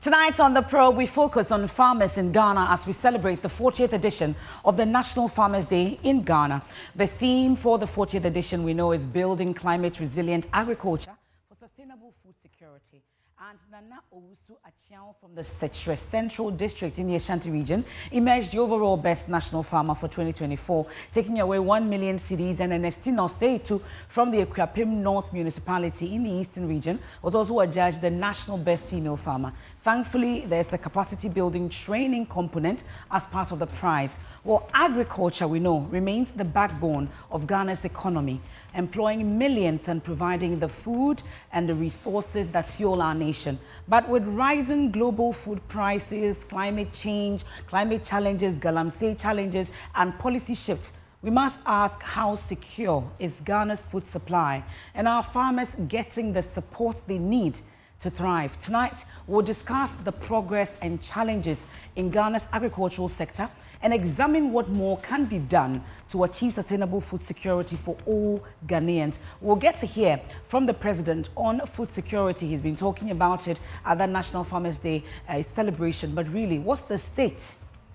Tonight on The Probe, we focus on farmers in Ghana as we celebrate the 40th edition of the National Farmers' Day in Ghana. The theme for the 40th edition, we know, is building climate-resilient agriculture for sustainable food security. And Nana Owusu Achiao from the Setre Central District in the Ashanti region emerged the overall best national farmer for 2024, taking away 1 million cedis, and Ernestina Oseitu from the Akuapem North Municipality in the Eastern region was also adjudged the national best female farmer. Thankfully, there's a capacity building training component as part of the prize. Well, agriculture, we know, remains the backbone of Ghana's economy, employing millions and providing the food and the resources that fuel our nation. But with rising global food prices, climate change, climate challenges, galamsey challenges, and policy shifts, we must ask, how secure is Ghana's food supply, and are farmers getting the support they need to thrive? Tonight, we'll discuss the progress and challenges in Ghana's agricultural sector and examine what more can be done to achieve sustainable food security for all Ghanaians. We'll get to hear from the president on food security. He's been talking about it at the National Farmers' Day celebration. But really, what's the state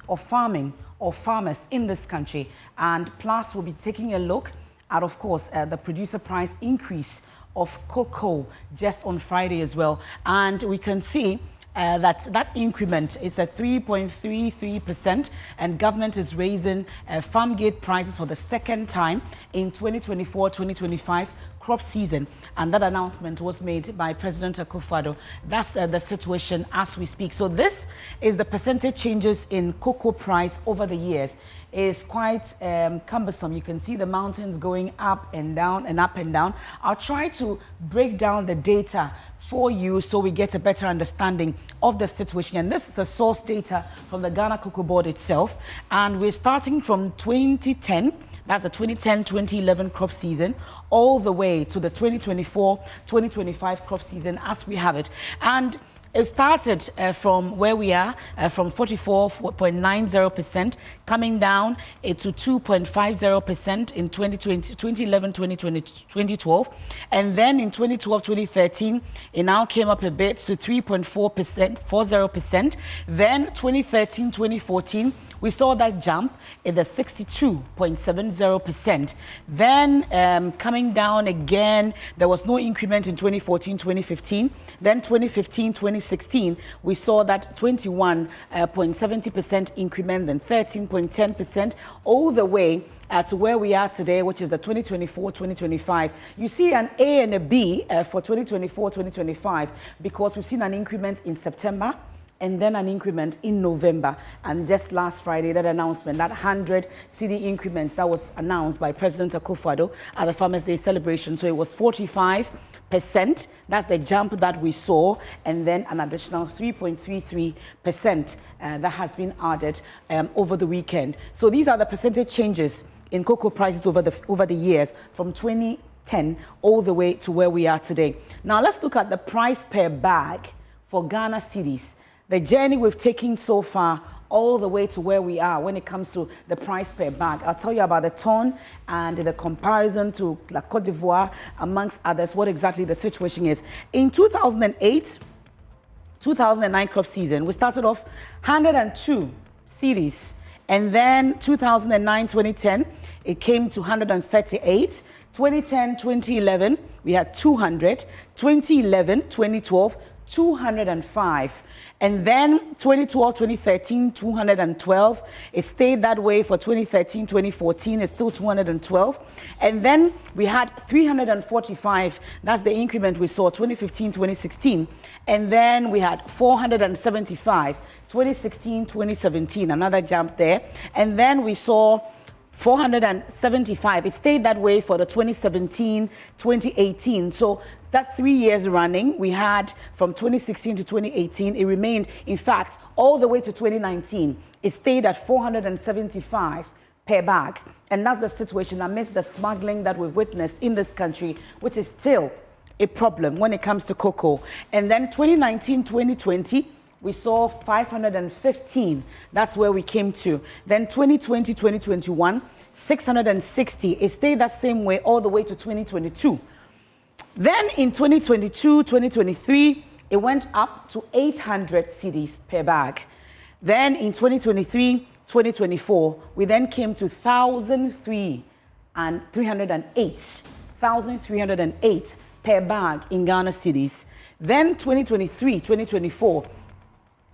of farming or farmers in this country? And plus, we'll be taking a look at, of course, the producer price increase of cocoa just on Friday as well. And we can see that increment is at 3.33%, and government is raising farm gate prices for the second time in 2024-2025 crop season, and that announcement was made by President Akufo-Addo. That's the situation as we speak. So this is the percentage changes in cocoa price over the years. Is quite cumbersome. You can see the mountains going up and down and up and down. I'll try to break down the data for you so we get a better understanding of the situation. And this is the source data from the Ghana Cocoa Board itself. And we're starting from 2010, that's the 2010-2011 crop season, all the way to the 2024-2025 crop season as we have it. And it started from where we are, from 44.90%, coming down to 2.50% in 2011, 2020, 2012. And then in 2012, 2013, it now came up a bit to 3.40%. Then 2013, 2014, we saw that jump in the 62.70%. Then coming down again, there was no increment in 2014, 2015. Then 2015, 2016, we saw that 21.70% increment, then 13.10%, all the way to where we are today, which is the 2024-2025. You see an A and a B for 2024-2025 because we've seen an increment in September and then an increment in November. And just last Friday, that announcement, that 100 cedi increments that was announced by President Akufo-Addo at the Farmers' Day celebration. So it was 45%. That's the jump that we saw. And then an additional 3.33% that has been added over the weekend. So these are the percentage changes in cocoa prices over the years from 2010 all the way to where we are today. Now let's look at the price per bag for Ghana cedis. The journey we've taken so far all the way to where we are when it comes to the price per bag. I'll tell you about the ton and the comparison to La Côte d'Ivoire, amongst others, what exactly the situation is. In 2008-2009 crop season, we started off 102 cedis. And then 2009-2010, it came to 138. 2010-2011, we had 200. 2011-2012, 205. And then 2012-2013, 212. It stayed that way for 2013-2014. It's still 212. And then we had 345. That's the increment we saw 2015-2016. And then we had 475, 2016-2017, another jump there. And then we saw 475. It stayed that way for the 2017-2018. So that 3 years running, we had from 2016 to 2018, it remained, in fact, all the way to 2019. It stayed at 475 per bag. And that's the situation amidst the smuggling that we've witnessed in this country, which is still a problem when it comes to cocoa. And then 2019-2020, we saw 515. That's where we came to. Then 2020-2021, 660. It stayed that same way all the way to 2022. Then in 2022, 2023, it went up to 800 cedis per bag. Then in 2023, 2024, we then came to 1,308 per bag in Ghana cedis. Then 2023, 2024,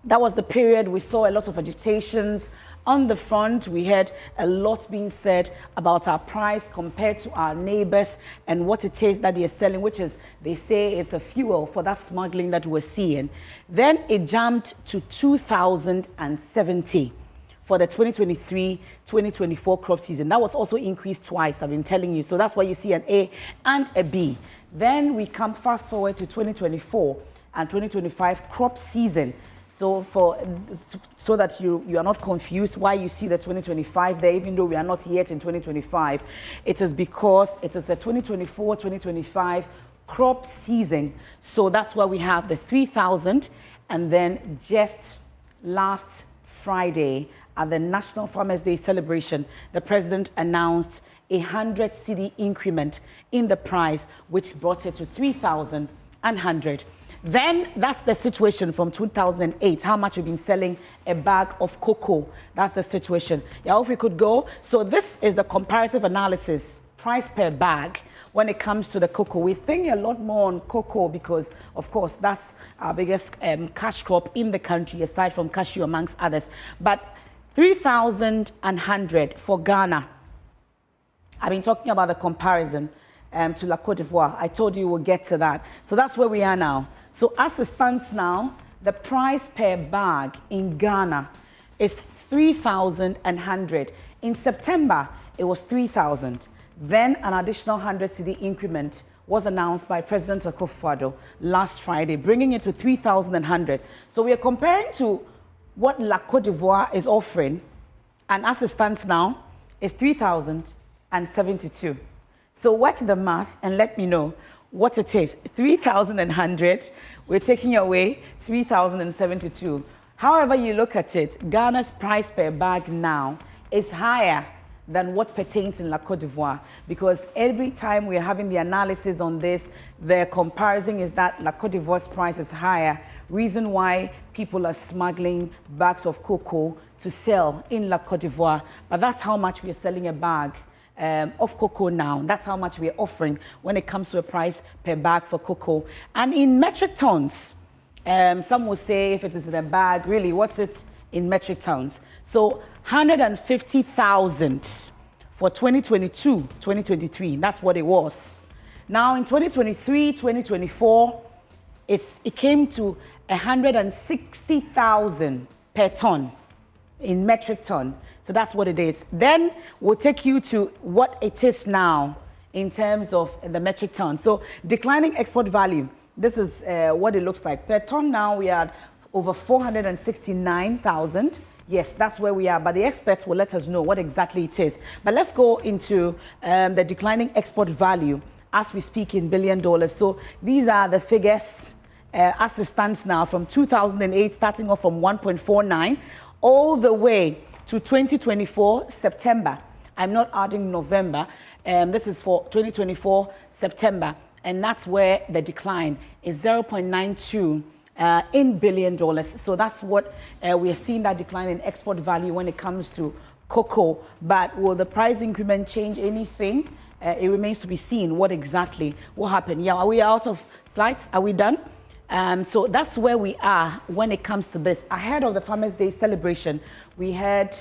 that was the period we saw a lot of agitations on the front. We heard a lot being said about our price compared to our neighbors and what it is that they are selling, which is, they say it's a fuel for that smuggling that we're seeing. Then it jumped to 2,070 for the 2023-2024 crop season. That was also increased twice, I've been telling you. So that's why you see an A and a B. Then we come fast forward to 2024 and 2025 crop season. So so that you are not confused why you see the 2025 there, even though we are not yet in 2025, it is because it is a 2024-2025 crop season. So that's why we have the 3,000, and then just last Friday at the National Farmers Day celebration, the president announced a 100 cedi increment in the price, which brought it to 3,100. Then that's the situation from 2008, how much we've been selling a bag of cocoa. That's the situation. Yeah, if we could go. So this is the comparative analysis, price per bag, when it comes to the cocoa. We're thinking a lot more on cocoa because, of course, that's our biggest cash crop in the country, aside from cashew, amongst others. But 3,100 for Ghana. I've been talking about the comparison to La Côte d'Ivoire. I told you we'll get to that. So that's where we are now. So as it stands now, the price per bag in Ghana is 3,100. In September, it was 3,000. Then an additional 100 cedi increment was announced by President Akufo-Addo last Friday, bringing it to 3,100. So we are comparing to what La Côte d'Ivoire is offering, and as it stands now, it's 3,072. So work the math and let me know what it is. 3,100, we're taking away 3,072. However you look at it, Ghana's price per bag now is higher than what pertains in La Côte d'Ivoire, because every time we're having the analysis on this, the comparison is that La Côte d'Ivoire's price is higher. Reason why people are smuggling bags of cocoa to sell in La Côte d'Ivoire. But that's how much we're selling a bag of cocoa now. That's how much we're offering when it comes to a price per bag for cocoa. And in metric tons, some will say if it is in a bag, really, what's it in metric tons? So 150,000 for 2022, 2023. That's what it was. Now in 2023, 2024, it came to 160,000 per ton in metric ton. So that's what it is. Then we'll take you to what it is now in terms of the metric ton. So declining export value. This is what it looks like. Per ton now we are over 469,000. Yes, that's where we are. But the experts will let us know what exactly it is. But let's go into the declining export value as we speak in $1 billion. So these are the figures as it stands now from 2008, starting off from 1.49 all the way to 2024 September. I'm not adding November. This is for 2024 September. And that's where the decline is 0.92 in $1 billion. So that's what we are seeing, that decline in export value when it comes to cocoa. But will the price increment change anything? It remains to be seen what exactly will happen. Yeah, are we out of slides? Are we done? So that's where we are when it comes to this. Ahead of the Farmers' Day celebration, we had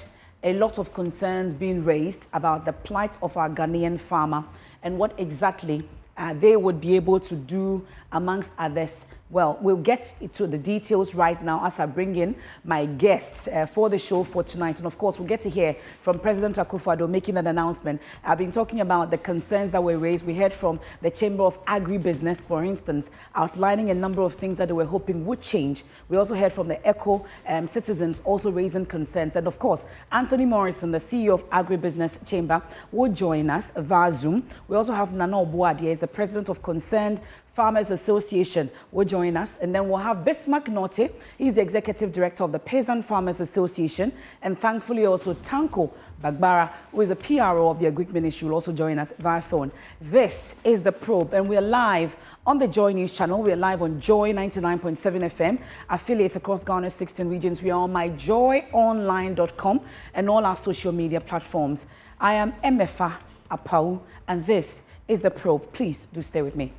a lot of concerns being raised about the plight of our Ghanaian farmer and what exactly they would be able to do amongst others. Well, we'll get to the details right now as I bring in my guests for the show for tonight. And of course, we'll get to hear from President Akufo-Addo making that announcement. I've been talking about the concerns that were raised. We heard from the Chamber of Agribusiness, for instance, outlining a number of things that they were hoping would change. We also heard from the Eco citizens also raising concerns. And of course, Anthony Morrison, the CEO of Agribusiness Chamber, will join us via Zoom. We also have Nana Obuadie, is the president of Concerned Farmers Association will join us. And then we'll have Bismarck Norte. He's the Executive Director of the Peasant Farmers Association. And thankfully also Tanko Bagbara, who is the PRO of the Agric Ministry, will also join us via phone. This is The Probe, and we're live on the Joy News channel. We're live on Joy 99.7 FM, affiliates across Ghana's 16 regions. We are on myjoyonline.com and all our social media platforms. I am Emefa Apau, and this is The Probe. Please do stay with me.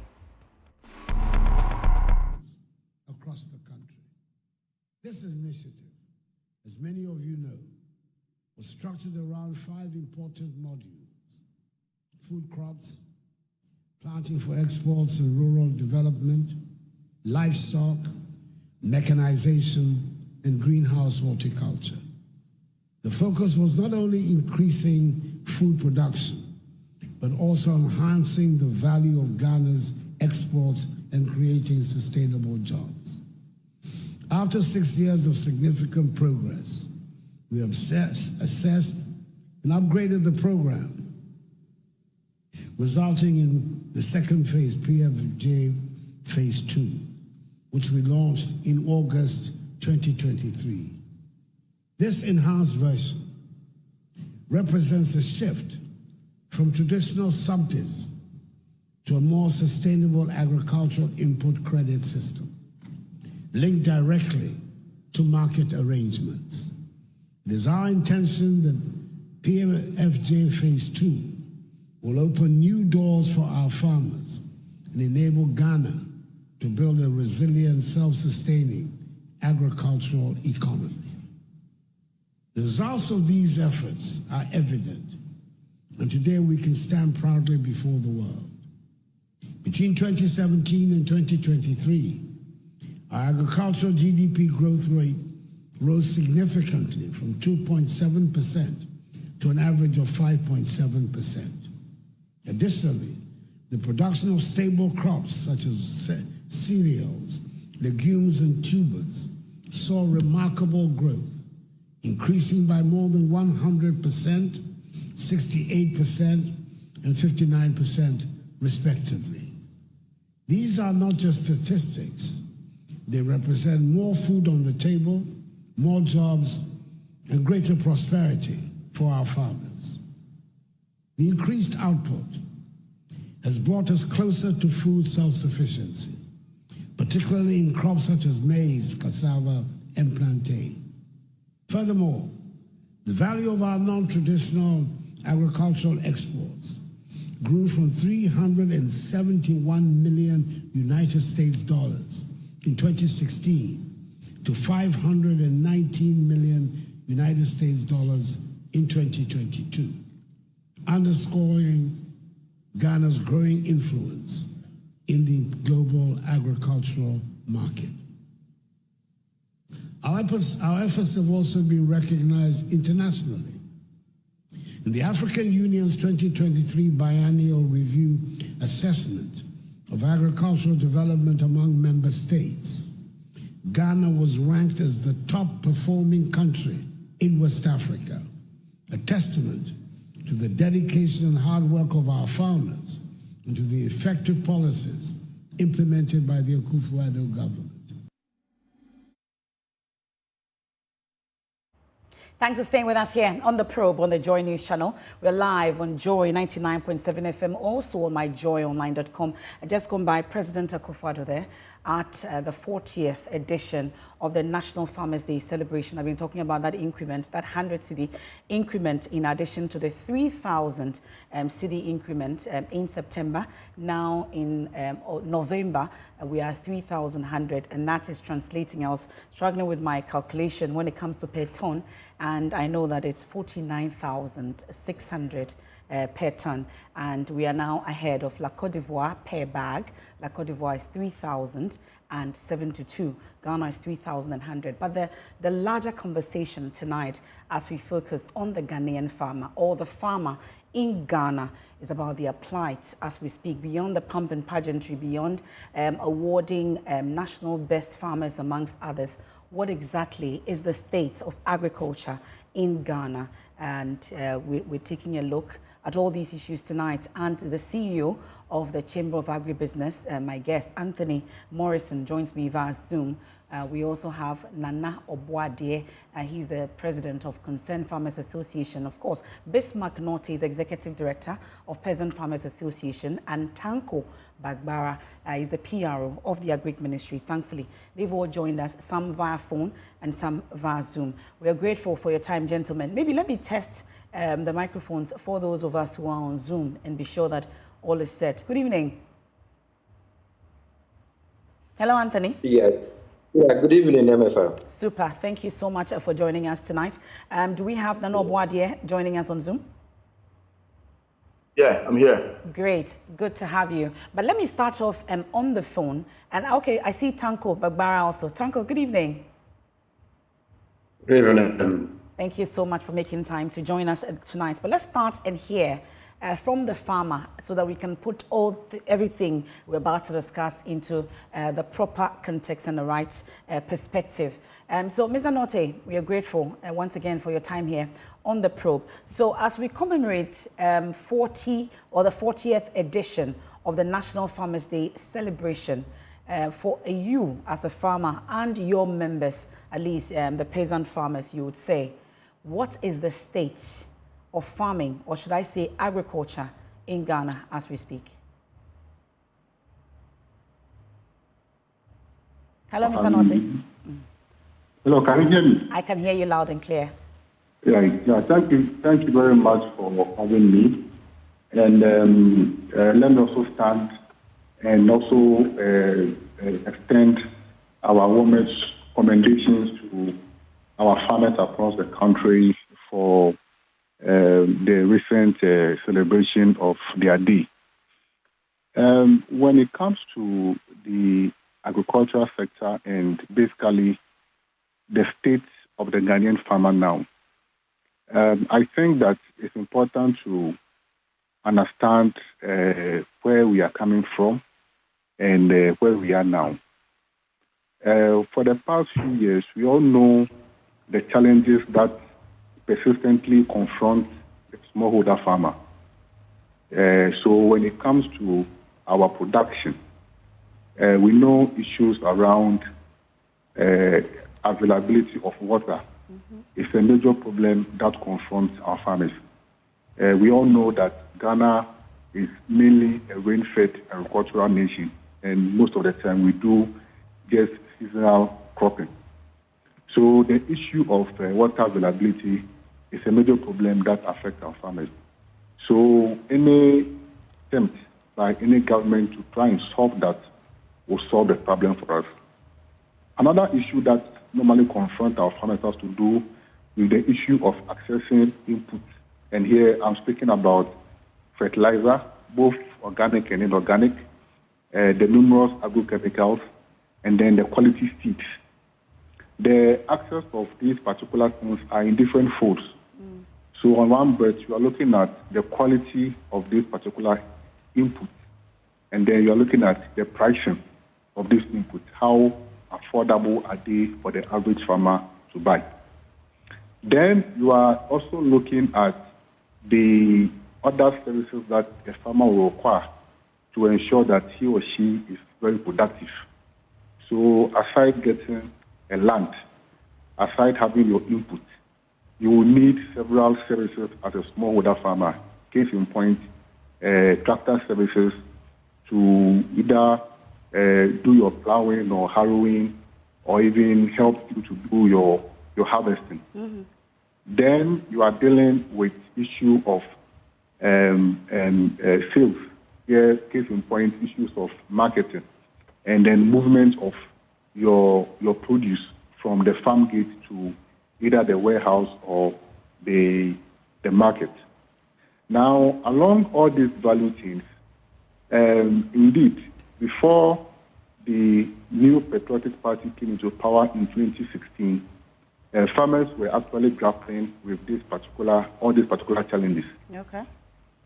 Across the country. This initiative, as many of you know, was structured around 5 important modules: food crops, planting for exports and rural development, livestock, mechanization, and greenhouse horticulture. The focus was not only increasing food production, but also enhancing the value of Ghana's exports and creating sustainable jobs. After 6 years of significant progress, we have assessed and upgraded the program, resulting in the second phase, PFJ Phase 2, which we launched in August 2023. This enhanced version represents a shift from traditional subsidies to a more sustainable agricultural input credit system, linked directly to market arrangements. It is our intention that PFJ Phase 2 will open new doors for our farmers and enable Ghana to build a resilient, self-sustaining agricultural economy. The results of these efforts are evident, and today we can stand proudly before the world. Between 2017 and 2023, our agricultural GDP growth rate rose significantly from 2.7% to an average of 5.7%. Additionally, the production of stable crops such as cereals, legumes, and tubers saw remarkable growth, increasing by more than 100%, 68%, and 59% respectively. These are not just statistics. They represent more food on the table, more jobs, and greater prosperity for our farmers. The increased output has brought us closer to food self-sufficiency, particularly in crops such as maize, cassava, and plantain. Furthermore, the value of our non-traditional agricultural exports grew from $371 million United States dollars in 2016 to $519 million United States dollars in 2022, underscoring Ghana's growing influence in the global agricultural market. Our efforts have also been recognized internationally. In the African Union's 2023 Biennial Review Assessment of Agricultural Development among member states, Ghana was ranked as the top-performing country in West Africa, a testament to the dedication and hard work of our farmers and to the effective policies implemented by the Akufo-Addo government. Thanks for staying with us here on The Probe on the Joy News channel. We're live on Joy 99.7 FM, also on myjoyonline.com. I just gone by President Akufo-Addo there at the 40th edition of the National Farmers Day celebration. I've been talking about that increment, that 100 cedi increment, in addition to the 3,000 cedi increment in September. Now in November, we are 3,100, and that is translating. I was struggling with my calculation when it comes to per ton, and I know that it's 49,600 per ton, and we are now ahead of La Côte d'Ivoire per bag. La Côte d'Ivoire is 3,072. Ghana is 3,100. But the larger conversation tonight, as we focus on the Ghanaian farmer, or the farmer in Ghana, is about their plight as we speak, beyond the pomp and pageantry, beyond awarding national best farmers amongst others. What exactly is the state of agriculture in Ghana? And we're taking a look at all these issues tonight. And the CEO of the Chamber of Agribusiness, my guest, Anthony Morrison, joins me via Zoom. We also have Nana Obuadie. He's the president of Concerned Farmers Association. Of course, Bismarck Norte is executive director of Peasant Farmers Association. And Tanko Bagbara is the PRO of the Agric Ministry. Thankfully, they've all joined us, some via phone and some via Zoom. We are grateful for your time, gentlemen. Maybe let me test the microphones for those of us who are on Zoom and be sure that all is set. Good evening. Hello, Anthony. Yeah, good evening, MFR. Super. Thank you so much for joining us tonight. Do we have Nana Obuadie joining us on Zoom? Yeah, I'm here. Great. Good to have you. But let me start off on the phone. And okay, I see Tanko Bagbara also. Tanko, good evening. Good evening. Thank you so much for making time to join us tonight. But let's start and hear from the farmer so that we can put everything we're about to discuss into the proper context and the right perspective. So, Mr. Norte, we are grateful once again for your time here on the probe. So, as we commemorate the 40th edition of the National Farmers Day celebration, for you as a farmer and your members, at least the peasant farmers, you would say, what is the state of farming, or should I say agriculture, in Ghana as we speak? Hello, Mr. Norte. Hello, can you hear me? I can hear you loud and clear. Yeah, thank you very much for having me. And let me also stand and also extend our warmest commendations to our farmers across the country for the recent celebration of their day. When it comes to the agricultural sector and basically the state of the Ghanaian farmer now, I think that it's important to understand where we are coming from and where we are now. For the past few years, we all know the challenges that persistently confront the smallholder farmer. So when it comes to our production, we know issues around availability of water. It's a major problem that confronts our farmers. We all know that Ghana is mainly a rain-fed agricultural nation, and most of the time we do just seasonal cropping. So the issue of water availability is a major problem that affects our farmers. So any attempt by any government to try and solve that will solve the problem for us. Another issue that normally confronts our farmers has to do with the issue of accessing input. And here I'm speaking about fertilizer, both organic and inorganic, the numerous agrochemicals, and then the quality seeds. The access of these particular things are in different folds. So on one breath, you are looking at the quality of this particular input, and then you are looking at the pricing of this input. How affordable are they for the average farmer to buy? Then you are also looking at the other services that a farmer will require to ensure that he or she is very productive. So aside getting a land, aside having your input, you will need several services as a smallholder farmer. Case in point, tractor services to either do your plowing or harrowing, or even help you to do your harvesting. Then you are dealing with issue of sales. Here, case in point, issues of marketing, and then movement of your produce from the farm gate to either the warehouse or the market. Now, along all these value chains, indeed, before the new Patriotic Party came into power in 2016, farmers were actually grappling with all these particular challenges. Okay.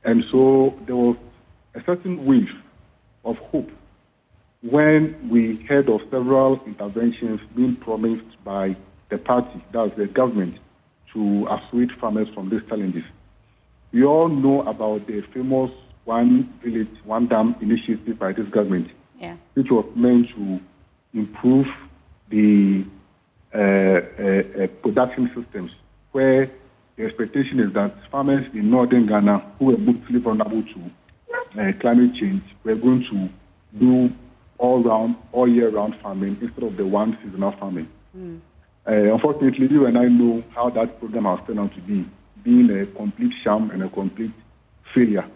And so there was a certain wave of hope when we heard of several interventions being promised by the party, that's the government, to assuage farmers from these challenges. We all know about the famous One Village, One Dam initiative by this government, which was meant to improve the production systems, where the expectation is that farmers in northern Ghana who were mostly vulnerable to climate change were going to do all year round farming instead of the one seasonal farming. Unfortunately, you and I know how that program has turned out to be, being a complete sham and a complete failure.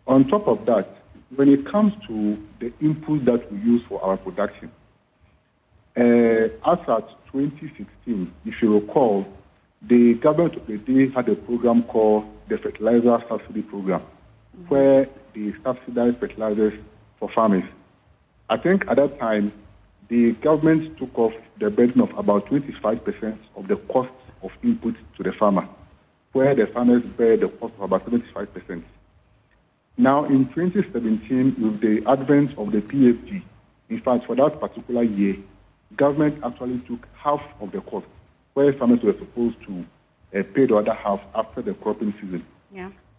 On top of that, when it comes to the inputs that we use for our production, as at 2016, if you recall, the government of the day had a program called the Fertilizer Subsidy Program, where they subsidized fertilizers for farmers. I think at that time, the government took off the burden of about 25% of the cost of input to the farmer, where the farmers bear the cost of about 75%. Now, in 2017, with the advent of the PFG, in fact, for that particular year, government actually took half of the cost, where farmers were supposed to pay the other half after the cropping season.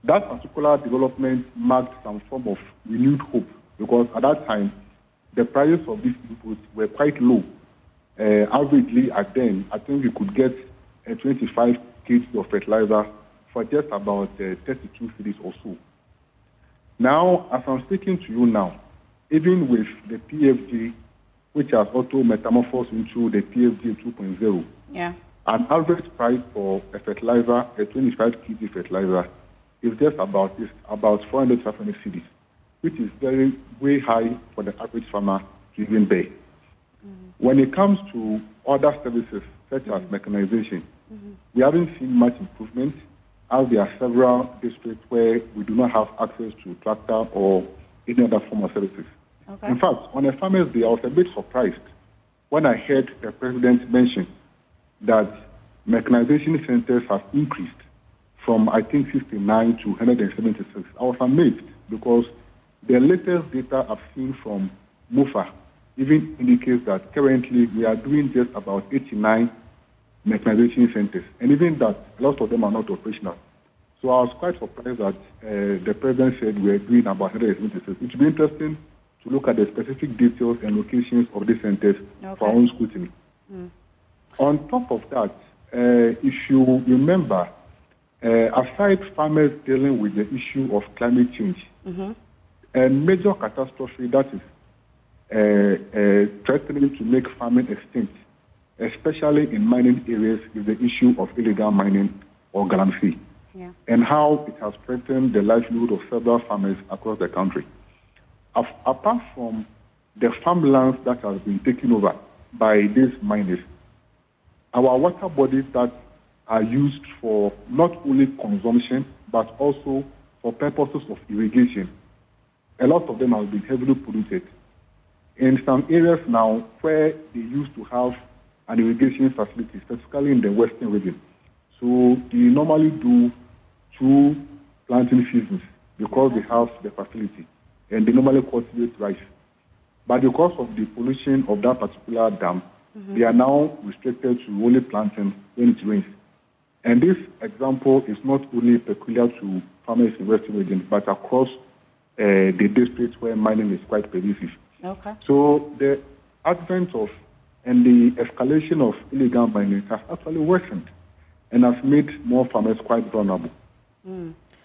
That particular development marked some form of renewed hope, because at that time, the prices of these inputs were quite low. Averagely, at then, I think you could get 25 kg of fertilizer for just about 32 cedis or so. Now, as I'm speaking to you now, even with the PFG, which has auto metamorphosed into the PFG 2.0, an average price for a fertilizer, a 25 kg fertilizer, is just about 400 to 500 cedis, which is way high for the average farmer to even pay. When it comes to other services such as mechanization, we haven't seen much improvement, as there are several districts where we do not have access to tractor or any other form of services. In fact, on a farmer's day, I was a bit surprised when I heard the president mention that mechanization centers have increased from, I think, 69 to 176. I was amazed because the latest data I've seen from MUFA even indicates that currently we are doing just about 89 mechanization centers, and even that, a lot of them are not operational. So I was quite surprised that the president said we are doing about 176. It would be interesting to look at the specific details and locations of these centers for our own scrutiny. On top of that, if you remember, aside farmers dealing with the issue of climate change, a major catastrophe that is threatening to make farming extinct, especially in mining areas, is the issue of illegal mining or galamsey, and how it has threatened the livelihood of several farmers across the country. Apart from the farmlands that have been taken over by these miners, our water bodies that are used for not only consumption, but also for purposes of irrigation, a lot of them have been heavily polluted. In some areas now where they used to have an irrigation facility, specifically in the western region, so they normally do 2 planting seasons because they have the facility, and they normally cultivate rice. But because of the pollution of that particular dam, they are now restricted to only planting when it rains. And this example is not only peculiar to farmers in Western region, but across the districts where mining is quite pervasive. So the advent of and the escalation of illegal mining has actually worsened and has made more farmers quite vulnerable.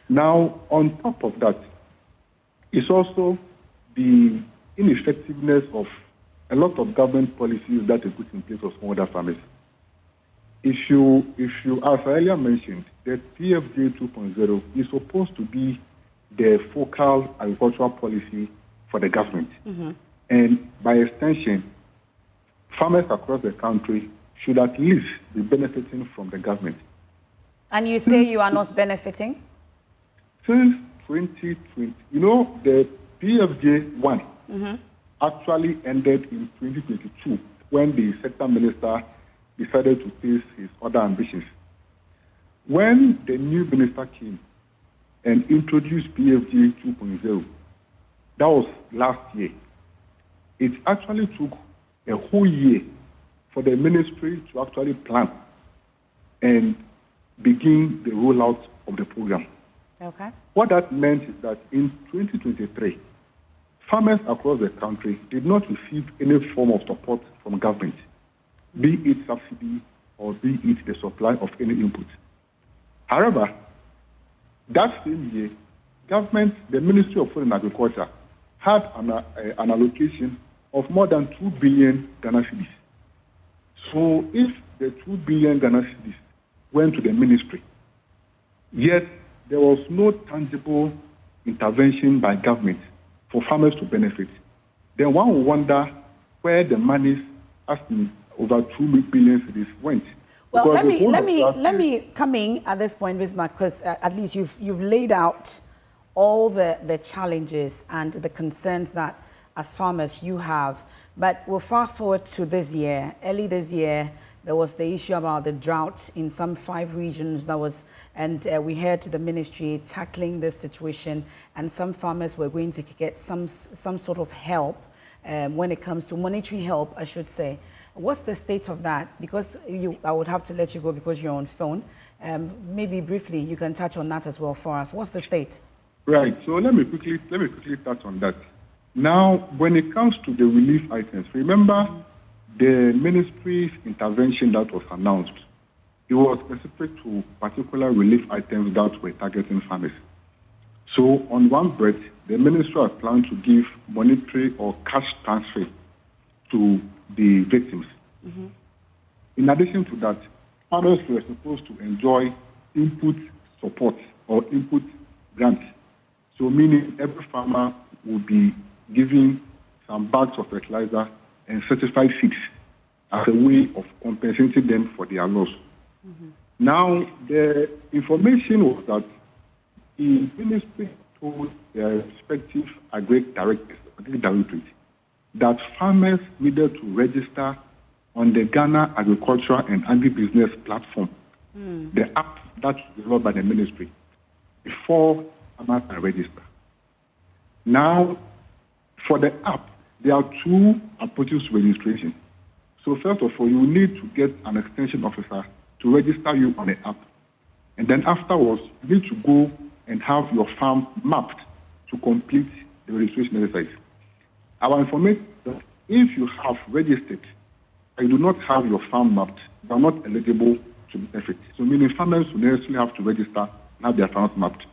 Now, on top of that, it's also the ineffectiveness of a lot of government policies that are put in place for smallholder farmers. If you, as I earlier mentioned, the PFJ 2.0 is supposed to be the focal agricultural policy for the government. And by extension, farmers across the country should at least be benefiting from the government. And you say you are not benefiting? Since 2020, you know, the PFJ 1 actually ended in 2022 when the sector minister decided to face his other ambitions. When the new minister came and introduced PFJ 2.0, that was last year, it actually took a whole year for the ministry to actually plan and begin the rollout of the program. Okay. What that meant is that in 2023, farmers across the country did not receive any form of support from government, be it subsidy or be it the supply of any input. However, that same year, government, the Ministry of Food and Agriculture, had an allocation of more than 2 billion Ghana cedis. So if the 2 billion Ghana cedis went to the ministry, yet there was no tangible intervention by government for farmers to benefit, then one will wonder where the monies, as in over 2 billion cedis, went. Well, let me come in at this point, Bismarck, because at least you've laid out all the challenges and the concerns that as farmers you have. But we'll fast forward to this year. Early this year, there was the issue about the drought in some 5 regions and we heard the ministry tackling this situation, and some farmers were going to get some sort of help when it comes to monetary help, I should say. What's the state of that? Because I would have to let you go because you're on phone. Maybe briefly you can touch on that as well for us. What's the state? Right. So let me quickly touch on that. Now, when it comes to the relief items, remember the ministry's intervention that was announced. It was specific to particular relief items that were targeting farmers. So on one breath, the ministry has planned to give monetary or cash transfer to the victims. Mm-hmm. In addition to that, farmers were supposed to enjoy input support or input grants. So meaning every farmer will be given some bags of fertilizer and certified seeds as a way of compensating them for their loss. Mm-hmm. Now, the information was that the ministry told their respective directors that farmers needed to register on the Ghana Agricultural and Agribusiness Platform, the app that's developed by the ministry, before farmers can register. Now, for the app, there are 2 approaches to registration. So first of all, you need to get an extension officer to register you on the app. And then afterwards, you need to go and have your farm mapped to complete the registration exercise. Our information is that if you have registered and you do not have your farm mapped, you are not eligible to benefit. So meaning farmers will necessarily have to register and have their farms mapped.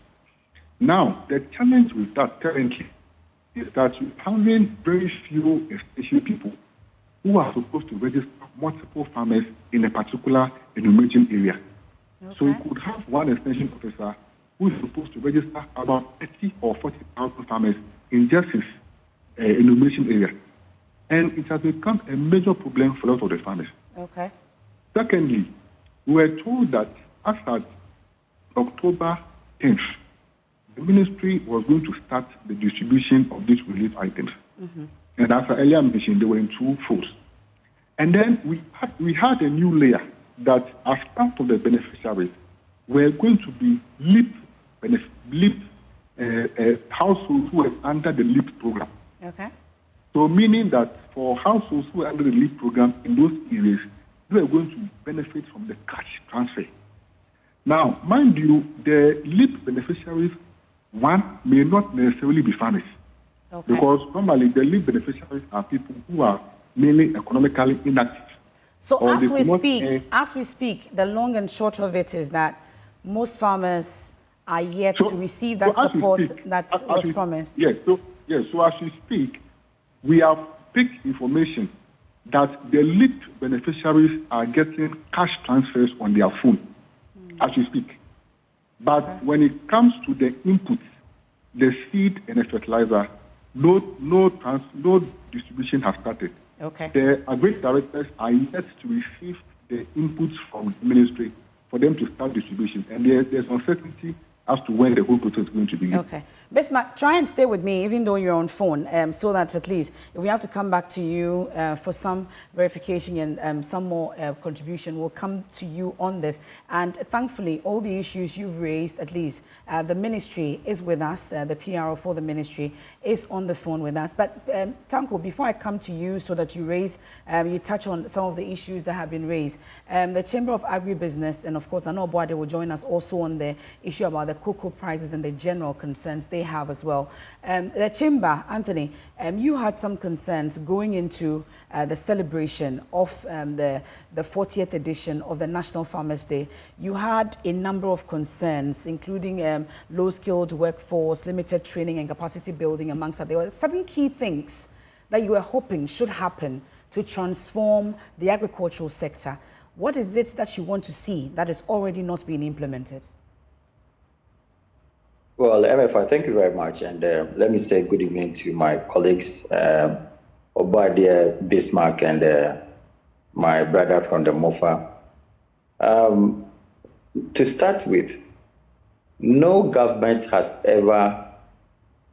Now, the challenge with that currently is that you're having very few extension people who are supposed to register multiple farmers in a particular enumerating area. Okay. So you could have one extension officer who is supposed to register about 30 or 40,000 farmers in just his enumeration area. And it has become a major problem for a lot of the farmers. Okay. Secondly, we were told that as at October 10th, the ministry was going to start the distribution of these relief items. Mm-hmm. And as I earlier mentioned, they were in 2 folds. And then we had a new layer that as part of the beneficiaries were going to be households who were under the LEAP program. Okay. So meaning that for households who were under the LEAP program in those areas, they were going to benefit from the cash transfer. Now, mind you, the LEAP beneficiaries, one, may not necessarily be farmers. Okay. Because normally the LEAP beneficiaries are people who are mainly economically inactive. So as we speak, the long and short of it is that most farmers are yet to receive that support that was promised. Yes, so as we speak, we have picked information that the LEAP beneficiaries are getting cash transfers on their phone as we speak. But when it comes to the inputs, the seed and the fertilizer, no distribution has started. Okay. The agri directors are yet to receive the inputs from the ministry for them to start distribution, and there's uncertainty as to when the whole process is going to begin. Okay. Bismarck, try and stay with me, even though you're on phone, so that at least if we have to come back to you for some verification and some more contribution, we'll come to you on this. And thankfully, all the issues you've raised, at least the ministry is with us. The PRO for the ministry is on the phone with us. But Tanko, before I come to you, so that you touch on some of the issues that have been raised, the Chamber of Agribusiness, and of course, I know Boade will join us also on the issue about the cocoa prices and the general concerns they have as well. The Chamber, Anthony, you had some concerns going into the celebration of the 40th edition of the National Farmers' Day. You had a number of concerns, including low-skilled workforce, limited training and capacity building, amongst others. There were certain key things that you were hoping should happen to transform the agricultural sector. What is it that you want to see that is already not being implemented? Well, MFI, thank you very much. And let me say good evening to my colleagues, Obadiah, Bismarck, and my brother from the MOFA. To start with, no government has ever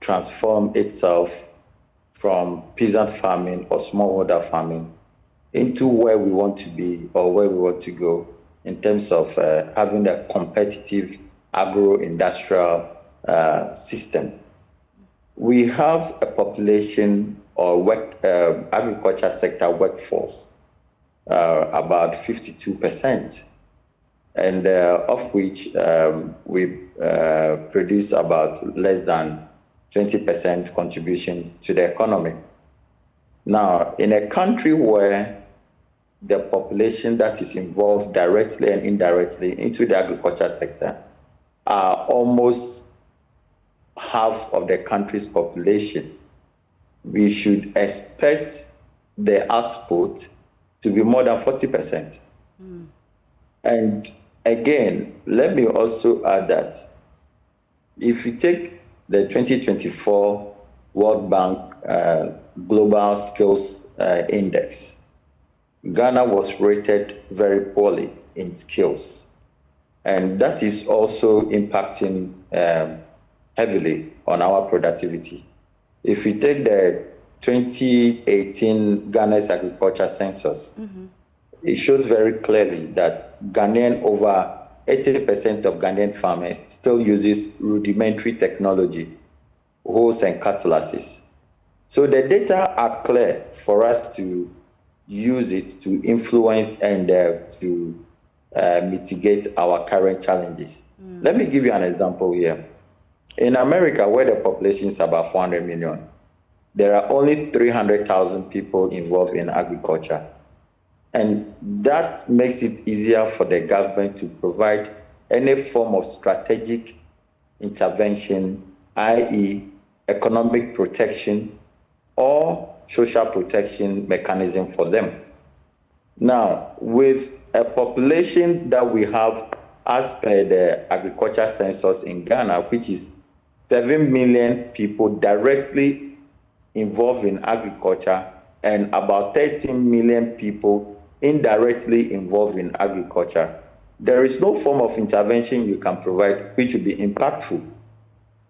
transformed itself from peasant farming or smallholder farming into where we want to be or where we want to go in terms of having a competitive agro-industrial system. We have a population or agriculture sector workforce about 52%, and of which we produce about less than 20% contribution to the economy. Now, in a country where the population that is involved directly and indirectly into the agriculture sector are almost half of the country's population, we should expect the output to be more than 40%. And again, let me also add that if you take the 2024 World Bank Global Skills Index, Ghana was rated very poorly in skills. And that is also impacting heavily on our productivity. If we take the 2018 Ghana's agriculture census, it shows very clearly that over 80% of Ghanaian farmers still uses rudimentary technology, hoes and cutlasses. So the data are clear for us to use it to influence and to mitigate our current challenges. Let me give you an example here. In America, where the population is about 400 million, there are only 300,000 people involved in agriculture. And that makes it easier for the government to provide any form of strategic intervention, i.e. economic protection or social protection mechanism for them. Now, with a population that we have as per the agriculture census in Ghana, which is 7 million people directly involved in agriculture and about 13 million people indirectly involved in agriculture, there is no form of intervention you can provide which will be impactful.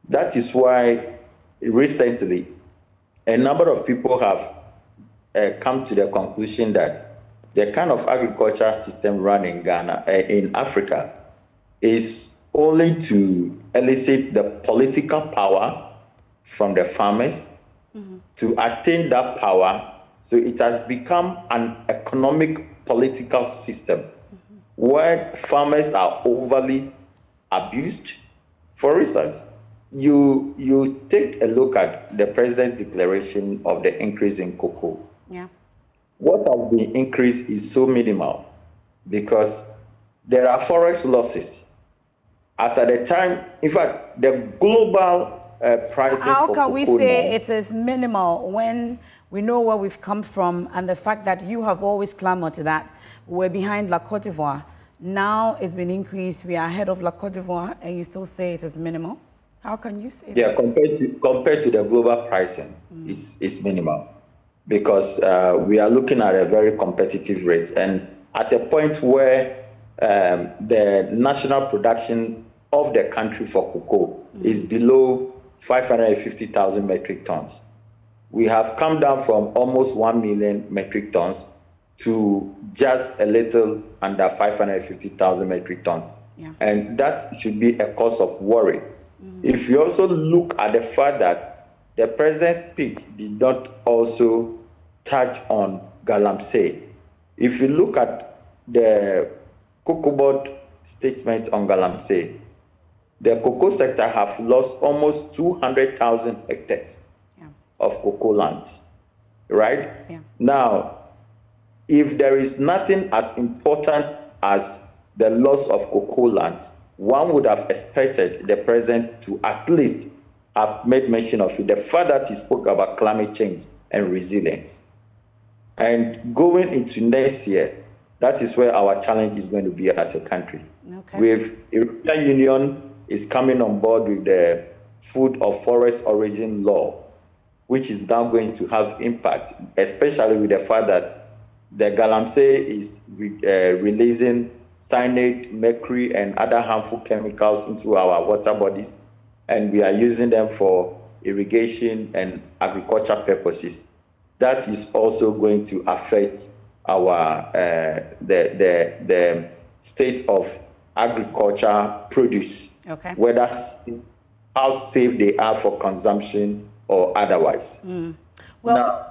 That is why recently a number of people have come to the conclusion that the kind of agriculture system run in Ghana, in Africa, is only to elicit the political power from the farmers to attain that power. So it has become an economic political system where farmers are overly abused. For instance, you take a look at the president's declaration of the increase in cocoa. Yeah. What has been increased is so minimal because there are forex losses. As at the time, in fact, the global pricing How for can we cocoa say now, it is minimal when we know where we've come from and the fact that you have always clamored that we're behind La Cote d'Ivoire? Now it's been increased, we are ahead of La Cote d'Ivoire, and you still say it is minimal? How can you say that? compared to the global pricing, is minimal because we are looking at a very competitive rate, and at a point where the national production of the country for cocoa is below 550,000 metric tons. We have come down from almost 1 million metric tons to just a little under 550,000 metric tons. Yeah. And that should be a cause of worry. If you also look at the fact that the president's speech did not also touch on galamsey. If you look at the cocoa board statement on galamsey, the cocoa sector have lost almost 200,000 hectares of cocoa lands, right? Yeah. Now, if there is nothing as important as the loss of cocoa land, one would have expected the president to at least have made mention of it. The fact that he spoke about climate change and resilience. And going into next year, that is where our challenge is going to be as a country. Okay. With European Union is coming on board with the Food of Forest Origin Law, which is now going to have impact, especially with the fact that the galamsey is releasing cyanide, mercury, and other harmful chemicals into our water bodies, and we are using them for irrigation and agriculture purposes. That is also going to affect our the state of agriculture produce, okay, whether how safe they are for consumption or otherwise. Well, now,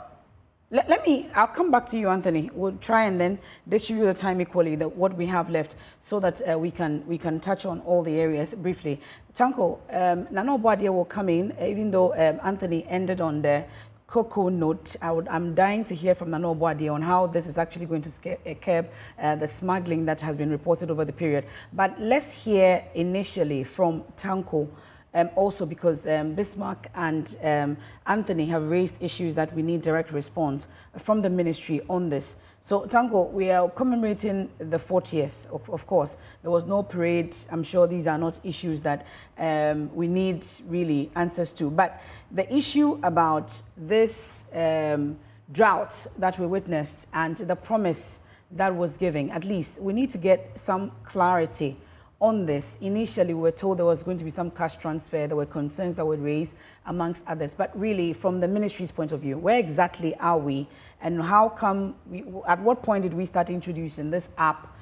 I'll come back to you, Anthony. We'll try and then distribute the time equally, what we have left, so that we can touch on all the areas briefly. Tanko, Nana Obuadia will come in, even though Anthony ended on the cocoa note. I'm dying to hear from Nana Obuadia on how this is actually going to curb the smuggling that has been reported over the period. But let's hear initially from Tanko. Also because Bismarck and Anthony have raised issues that we need direct response from the ministry on this. So, Tanko, we are commemorating the 40th, of course. There was no parade. I'm sure these are not issues that we need really answers to. But the issue about this drought that we witnessed and the promise that was given, at least we need to get some clarity on this. Initially, we were told there was going to be some cash transfer. There were concerns that were raised, amongst others. But really, from the ministry's point of view, where exactly are we? And how come, at what point did we start introducing this app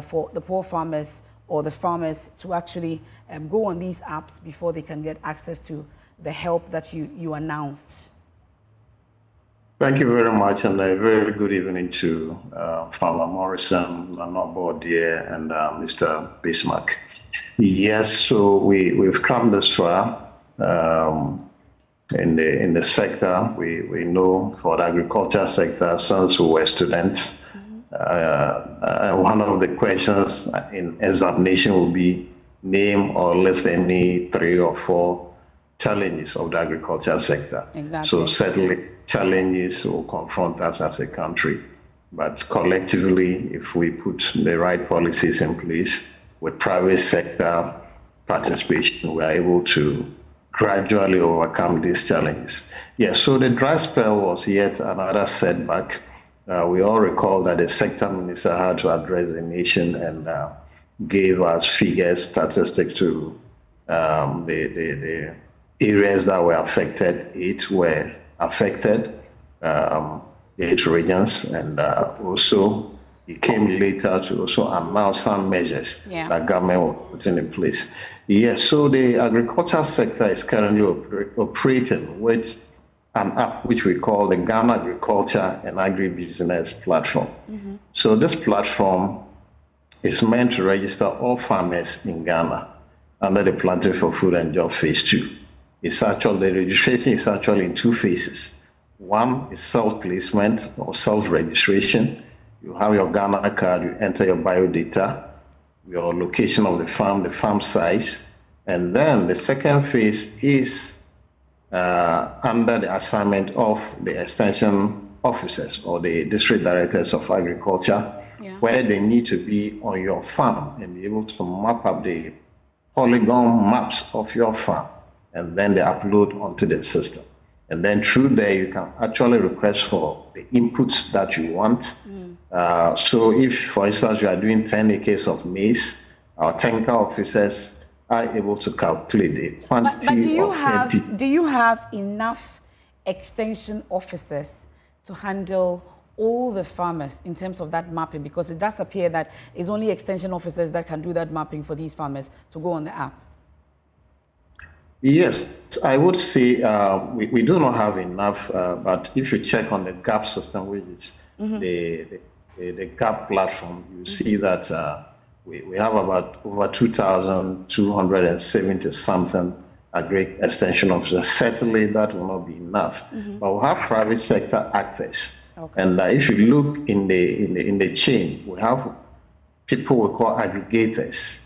for the poor farmers or the farmers to actually go on these apps before they can get access to the help that you announced? Thank you very much, and a very good evening to Farmer Morrison, Nana Obuadia, and Mr. Bismarck. Yes, so we've come this far in the sector. We know for the agriculture sector, since we were students, one of the questions in examination will be name or list any 3 or 4 challenges of the agriculture sector. Exactly. So certainly challenges will confront us as a country. But collectively, if we put the right policies in place with private sector participation, we are able to gradually overcome these challenges. Yes, so the dry spell was yet another setback. We all recall that the sector minister had to address the nation and gave us figures, statistics to the areas that were affected. 8 were affected, 8 regions, and also it came later to also announce some measures that government was putting in place. Yes, so the agriculture sector is currently operating with an app which we call the Ghana Agriculture and Agribusiness Platform. So this platform is meant to register all farmers in Ghana under the Planting for Food and Job Phase 2. The registration is actually in 2 phases. One is self-placement or self-registration. You have your Ghana card, you enter your biodata, your location of the farm size, and then the second phase is under the assignment of the extension officers or the district directors of agriculture, where they need to be on your farm and be able to map up the polygon maps of your farm, and then they upload onto the system. And then through there, you can actually request for the inputs that you want. So if, for instance, you are doing 10 acres of maize, our technical officers are able to calculate the quantity but do you have enough extension officers to handle all the farmers in terms of that mapping? Because it does appear that it's only extension officers that can do that mapping for these farmers to go on the app. Yes, I would say we do not have enough, but if you check on the GAP system, which is the GAP platform, you see that we have about over 2,270 something agri extension officers. Certainly that will not be enough, but we have private sector actors. Okay. And if you look in the chain, we have people we call aggregators.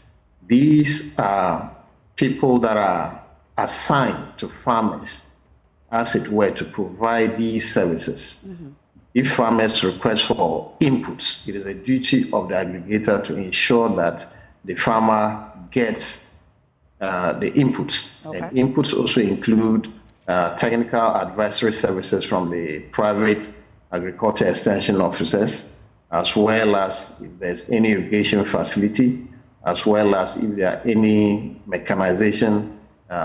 These are people that are assigned to farmers, as it were, to provide these services. If farmers request for inputs, it is a duty of the aggregator to ensure that the farmer gets the inputs. Okay. And inputs also include technical advisory services from the private agriculture extension officers, as well as if there's any irrigation facility, as well as if there are any mechanization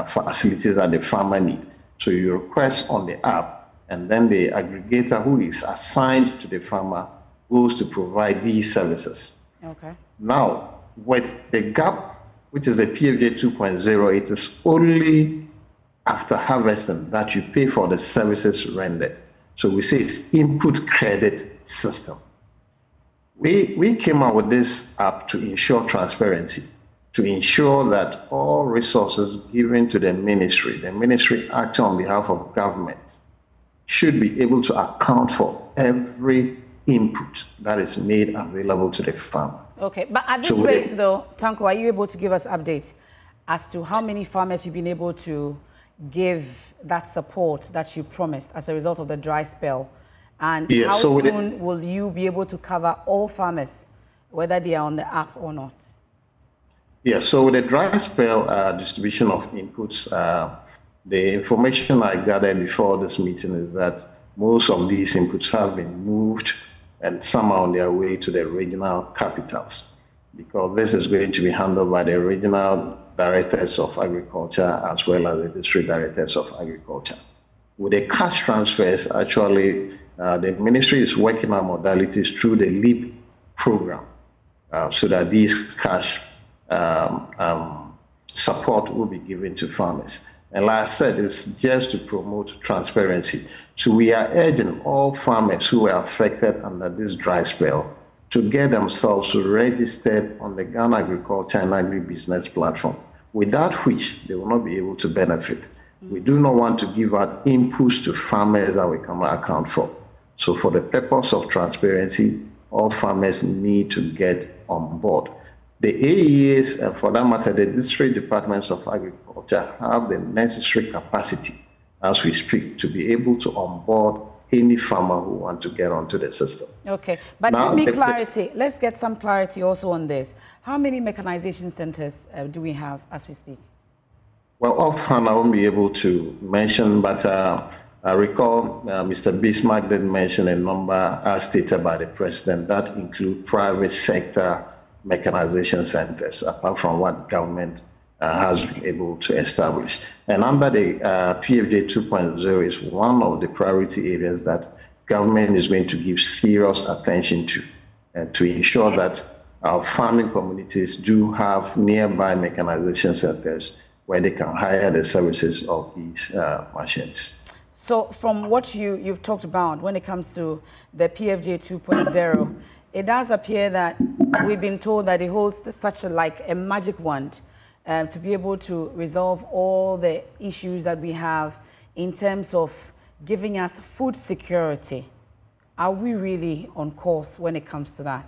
facilities that the farmer need. So you request on the app, and then the aggregator who is assigned to the farmer goes to provide these services. Okay. Now, with the GAP, which is the PFJ 2.0, it is only after harvesting that you pay for the services rendered. So we say it's input credit system. We came out with this app to ensure transparency, to ensure that all resources given to the ministry acting on behalf of government, should be able to account for every input that is made available to the farmer. Okay, but at this rate though, Tanko, are you able to give us updates as to how many farmers you've been able to give that support that you promised as a result of the dry spell? And how soon will you be able to cover all farmers, whether they are on the app or not? Yeah, so with the dry spell distribution of inputs, the information I gathered before this meeting is that most of these inputs have been moved and some are on their way to the regional capitals, because this is going to be handled by the regional directors of agriculture as well as the district directors of agriculture. With the cash transfers, actually, the ministry is working on modalities through the LEAP program so that these cash support will be given to farmers. And like I said, it's just to promote transparency. So we are urging all farmers who were affected under this dry spell to get themselves registered on the Ghana Agriculture and Agribusiness platform, without which they will not be able to benefit. We do not want to give out inputs to farmers that we cannot account for. So for the purpose of transparency, all farmers need to get on board. The AEAs, and for that matter, the district departments of agriculture have the necessary capacity as we speak to be able to onboard any farmer who wants to get onto the system. Okay, but now, give me clarity. Let's get some clarity also on this. How many mechanization centers do we have as we speak? Well, offhand, I won't be able to mention, but I recall Mr. Bismarck did mention a number as stated by the president that include private sector mechanization centers, apart from what government has been able to establish. And under the PFJ 2.0 is one of the priority areas that government is going to give serious attention to, to ensure that our farming communities do have nearby mechanization centers where they can hire the services of these machines. So from what you've talked about when it comes to the PFJ 2.0, it does appear that we've been told that it holds such a magic wand to be able to resolve all the issues that we have in terms of giving us food security. Are we really on course when it comes to that?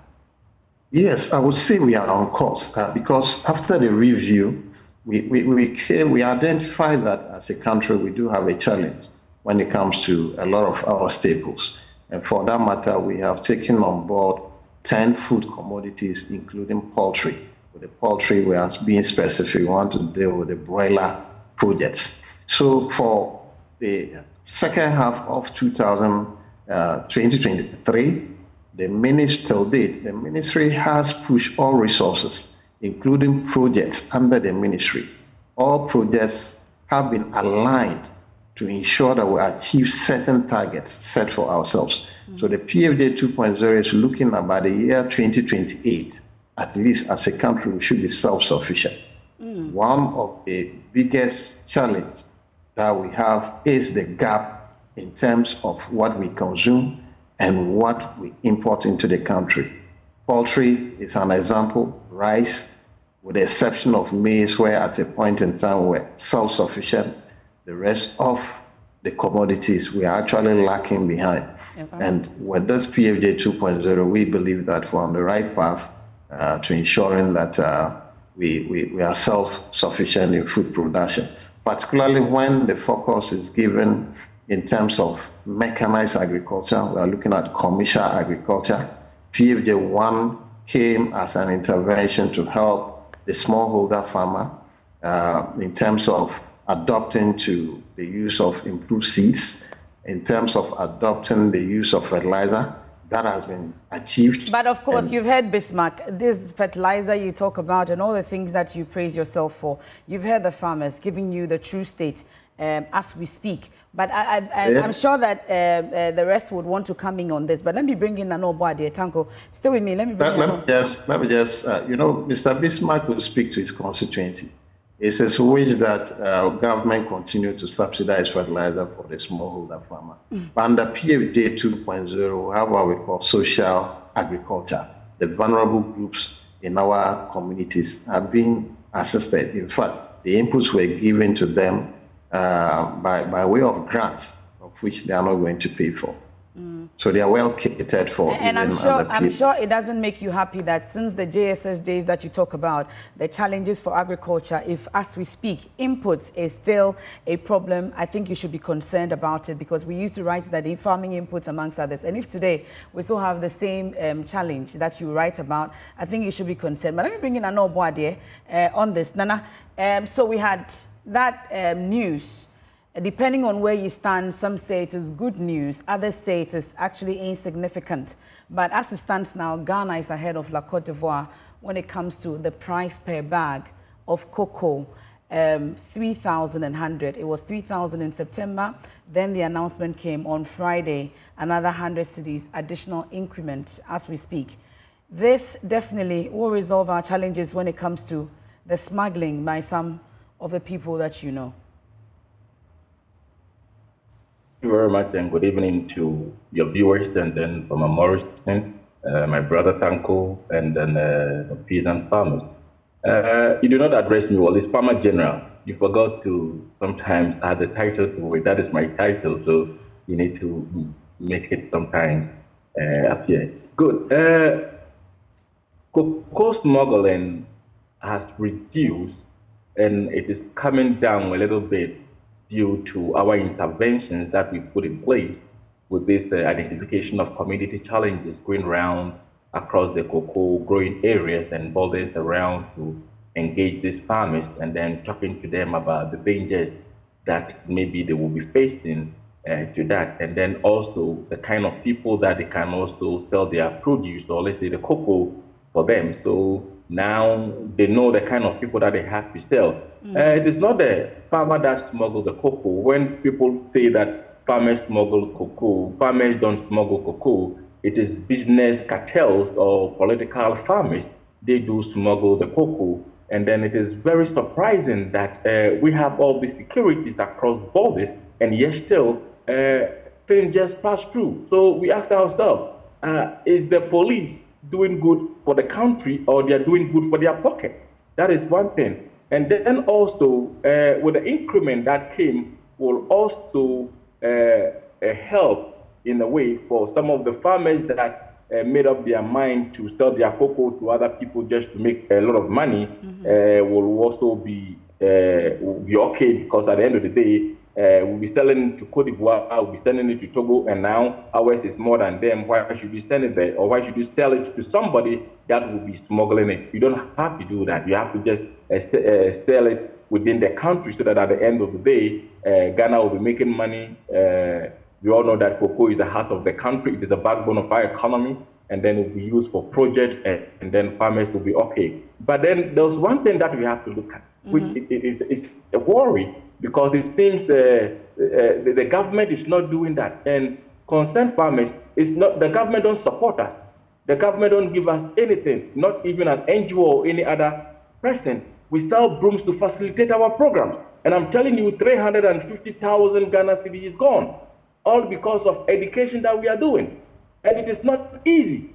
Yes, I would say we are on course because after the review, we identify that as a country we do have a challenge when it comes to a lot of our staples. And for that matter, we have taken on board 10 food commodities, including poultry. With the poultry, we are being specific. We want to deal with the broiler projects. So for the second half of 2023, the ministry till date, the ministry has pushed all resources including projects under the ministry. All projects have been aligned to ensure that we achieve certain targets set for ourselves. So the PFJ 2.0 is looking at by the year 2028, at least as a country, we should be self-sufficient. One of the biggest challenges that we have is the gap in terms of what we consume and what we import into the country. Poultry is an example, rice, with the exception of maize, where at a point in time we're self-sufficient. The rest of the commodities we are actually lacking behind. And with this PFJ 2.0, we believe that we're on the right path to ensuring that we are self-sufficient in food production, particularly when the focus is given in terms of mechanized agriculture. We are looking at commercial agriculture. PFJ 1 came as an intervention to help the smallholder farmer in terms of adopting to the use of improved seeds, in terms of adopting the use of fertilizer. That has been achieved. But of course, you've heard Bismarck, this fertilizer you talk about and all the things that you praise yourself for. You've heard the farmers giving you the true state as we speak. But I'm sure that the rest would want to come in on this. But let me bring in Anobo Tanko. Stay with me. Let me just, Mr. Bismarck will speak to his constituency. He says wish that government continue to subsidize fertilizer for the smallholder farmer. But under PFJ 2.0, we have what we call social agriculture. The vulnerable groups in our communities are being assisted. In fact, the inputs were given to them by way of grants, of which they are not going to pay for. So they are well catered for. And I'm sure it doesn't make you happy that since the JSS days that you talk about, the challenges for agriculture, if as we speak, inputs is still a problem, I think you should be concerned about it, because we used to write that in farming inputs amongst others. And if today we still have the same challenge that you write about, I think you should be concerned. But let me bring in Anobo on this. Nana, so we had that news. Depending on where you stand, some say it is good news, others say it is actually insignificant. But as it stands now, Ghana is ahead of La Côte d'Ivoire when it comes to the price per bag of cocoa, 3,100. It was 3,000 in September. Then the announcement came on Friday, another 100 cedis, additional increment as we speak. This definitely will resolve our challenges when it comes to the smuggling by some of the people that you know. Thank you very much, and good evening to your viewers, and then from Morrison, my brother Tanko, and then the peasant farmers. You do not address me well, it's Farmer General. You forgot to sometimes add the title to it. That is my title, so you need to make it sometimes appear. Good. Cocoa smuggling has reduced, and it is coming down a little bit due to our interventions that we put in place with this identification of community challenges going around across the cocoa growing areas and borders around to engage these farmers and then talking to them about the dangers that maybe they will be facing to that. And then also the kind of people that they can also sell their produce, or let's say the cocoa, for them. So now they know the kind of people that they have to sell. It is not the farmer that smuggles the cocoa. When people say that farmers smuggle cocoa, farmers don't smuggle cocoa. It is business cartels or political farmers. They do smuggle the cocoa. And then it is very surprising that we have all these securities across borders, and yet still things just pass through. So we ask ourselves, is the police doing good for the country, or they are doing good for their pocket? That is one thing. And then also, with the increment that came, will also help in a way for some of the farmers that made up their mind to sell their cocoa to other people just to make a lot of money, will also be okay, because at the end of the day, we'll be selling it to Cote d'Ivoire, we'll be selling it to Togo, and now ours is more than them. Why should you send it there? Or why should you sell it to somebody that will be smuggling it? You don't have to do that. You have to just sell it within the country, so that at the end of the day, Ghana will be making money. We all know that cocoa is the heart of the country. It is the backbone of our economy. and then it will be used for projects, and then farmers will be okay. But then there's one thing that we have to look at, which is a worry, because it seems the government is not doing that. And concerned farmers, the government don't support us. The government don't give us anything, not even an NGO or any other person. We sell brooms to facilitate our programs. And I'm telling you, 350,000 Ghana cedi is gone, all because of education that we are doing. And it is not easy.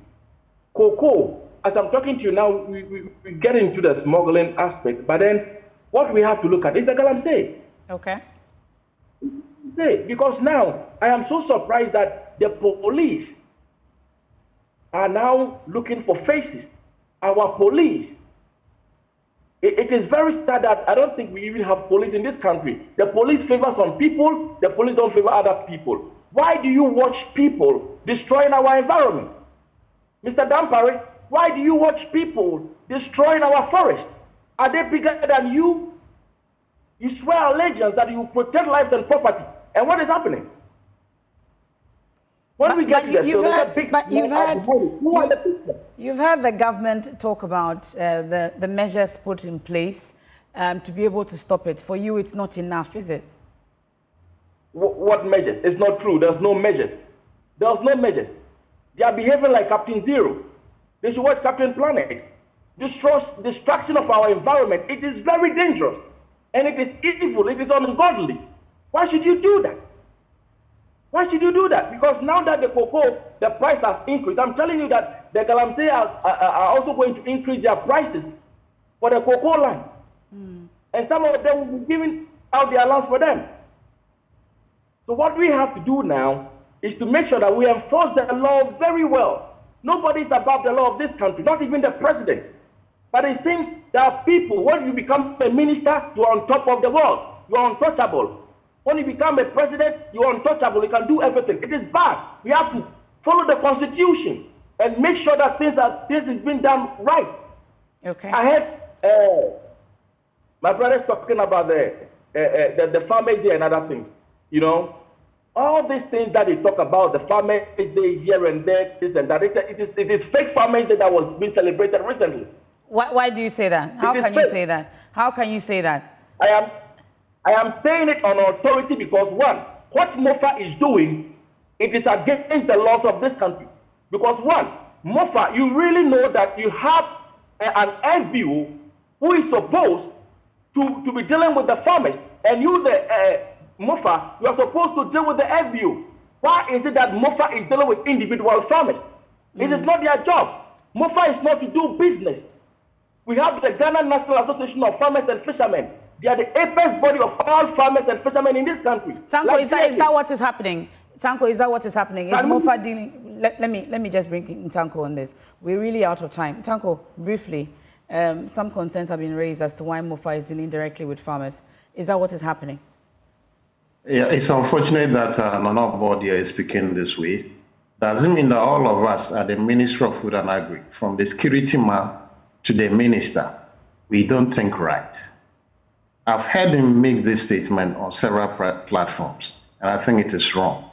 Cocoa, as I'm talking to you now, we get into the smuggling aspect, but then what we have to look at is the galamsey. Okay. Because now, I am so surprised that the police are now looking for faces. Our police. It is very sad that I don't think we even have police in this country. The police favor some people, the police don't favor other people. Why do you watch people destroying our environment? Mr. Dampare, why do you watch people destroying our forest? Are they bigger than you? You swear allegiance that you protect lives and property. And what is happening? When we get there, you've heard the government talk about the measures put in place to be able to stop it. For you, it's not enough, is it? What measures? It's not true. There's no measures. There's no measures. They are behaving like Captain Zero. They should watch Captain Planet. Destruction of our environment. It is very dangerous. And it is evil. It is ungodly. Why should you do that? Why should you do that? Because now that the cocoa, the price has increased, I'm telling you that the galamsey are also going to increase their prices for the cocoa land. And some of them will be giving out their lands for them. So what we have to do now is to make sure that we enforce the law very well. Nobody is above the law of this country, not even the president. But it seems there are people, when you become a minister, you are on top of the world. You are untouchable. When you become a president, you are untouchable. You can do everything. It is bad. We have to follow the constitution and make sure that this is being done right. Okay. I heard my brothers talking about the Farmers Day and other things. You know, all these things that they talk about, the Farmers Day here and there, this and that, it is fake Farmers Day that was being celebrated recently. Why do you say that? How can you say that? How can you say that? I am saying it on authority because, one, what MOFA is doing, it is against the laws of this country. Because, one, MOFA, you really know that you have an FBO who is supposed to be dealing with the farmers, and you, the MOFA, you are supposed to deal with the FBO. Why is it that MOFA is dealing with individual farmers? It is not their job. MOFA is not to do business. We have the Ghana National Association of Farmers and Fishermen. They are the apex body of all farmers and fishermen in this country. Tanko, like is that what is happening? Tanko, is that what is happening? Is MOFA dealing? Let me just bring in Tanko on this. We're really out of time. Tanko, briefly, some concerns have been raised as to why MOFA is dealing directly with farmers. Is that what is happening? Yeah, it's unfortunate that Nana Bodia is speaking this way. Doesn't mean that all of us at the Ministry of Food and Agri, from the security man to the minister, we don't think right. I've heard him make this statement on several platforms, and I think it is wrong.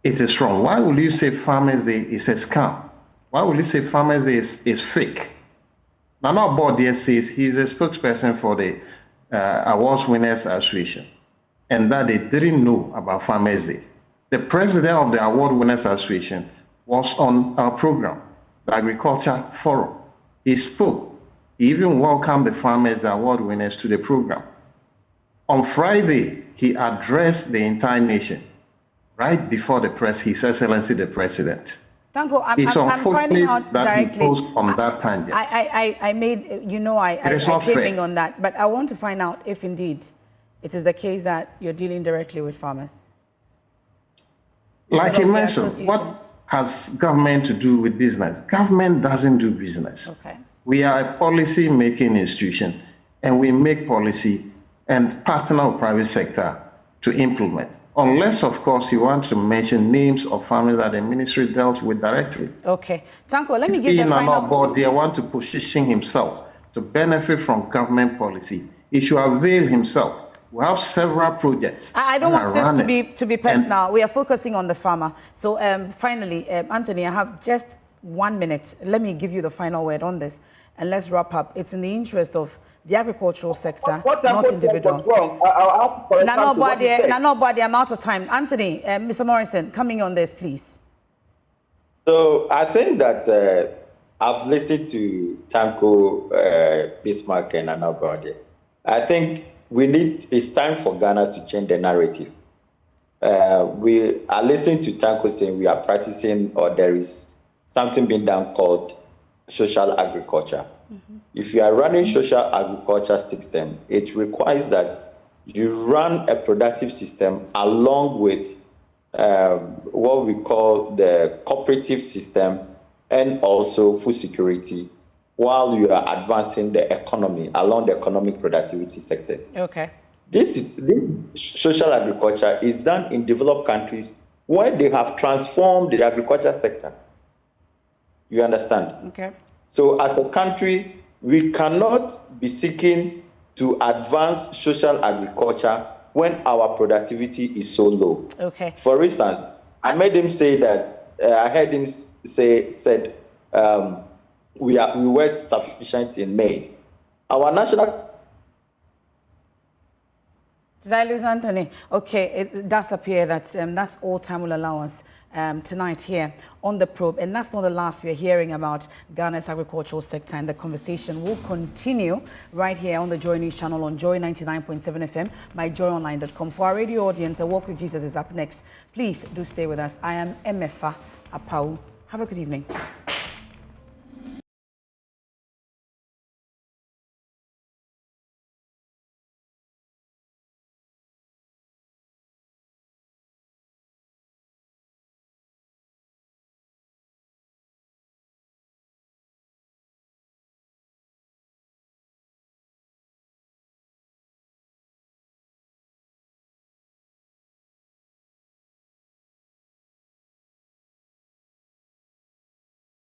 It is wrong. Why will you say Farmers Day is a scam? Why will you say Farmers Day is fake? Nana Bodia says he's a spokesperson for the Awards Winners Association, and that they didn't know about Farmers Day. The president of the Award Winners Association was on our program, the Agriculture Forum. He spoke. He even welcomed the farmers, the award winners, to the program. On Friday, he addressed the entire nation. Right before the press, His Excellency the President. Tanko, I'm finding out that directly. He posed on that tangent. I made, you know, I came in on that, but I want to find out if indeed it is the case that you're dealing directly with farmers. Like you mentioned, what has government to do with business? Government doesn't do business. Okay. We are a policy-making institution, and we make policy and partner with private sector to implement. Unless, of course, you want to mention names of farmers that the ministry dealt with directly. Okay. Tanko, let me give you a final... Board, they want to position himself to benefit from government policy. He should avail himself We have several projects. I don't want this to be personal. We are focusing on the farmer. So finally, Anthony, I have just 1 minute. Let me give you the final word on this, and let's wrap up. It's in the interest of the agricultural sector, not individuals. Nobody, I'm out of time. Anthony, Mr. Morrison, coming on this, please. So I think that I've listened to Tanko, Bismarck, and Anabode. I think it's time for Ghana to change the narrative. We are listening to Tanko saying we are practicing, or there is something being done called social agriculture. If you are running social agriculture system, it requires that you run a productive system along with what we call the cooperative system and also food security, while you are advancing the economy along the economic productivity sectors. Okay. This social agriculture is done in developed countries where they have transformed the agriculture sector. You understand? Okay. So as a country, we cannot be seeking to advance social agriculture when our productivity is so low. Okay. For instance, I made him say that, I heard him said we were sufficient in maize. Our national... Did I lose Anthony? Okay, it does appear that that's all time will allow us tonight here on The Probe. And that's not the last we're hearing about Ghana's agricultural sector, and the conversation will continue right here on the Joy News channel on Joy 99.7 FM, myjoyonline.com. For our radio audience, A Walk with Jesus is up next. Please do stay with us. I am Emefa Apau. Have a good evening.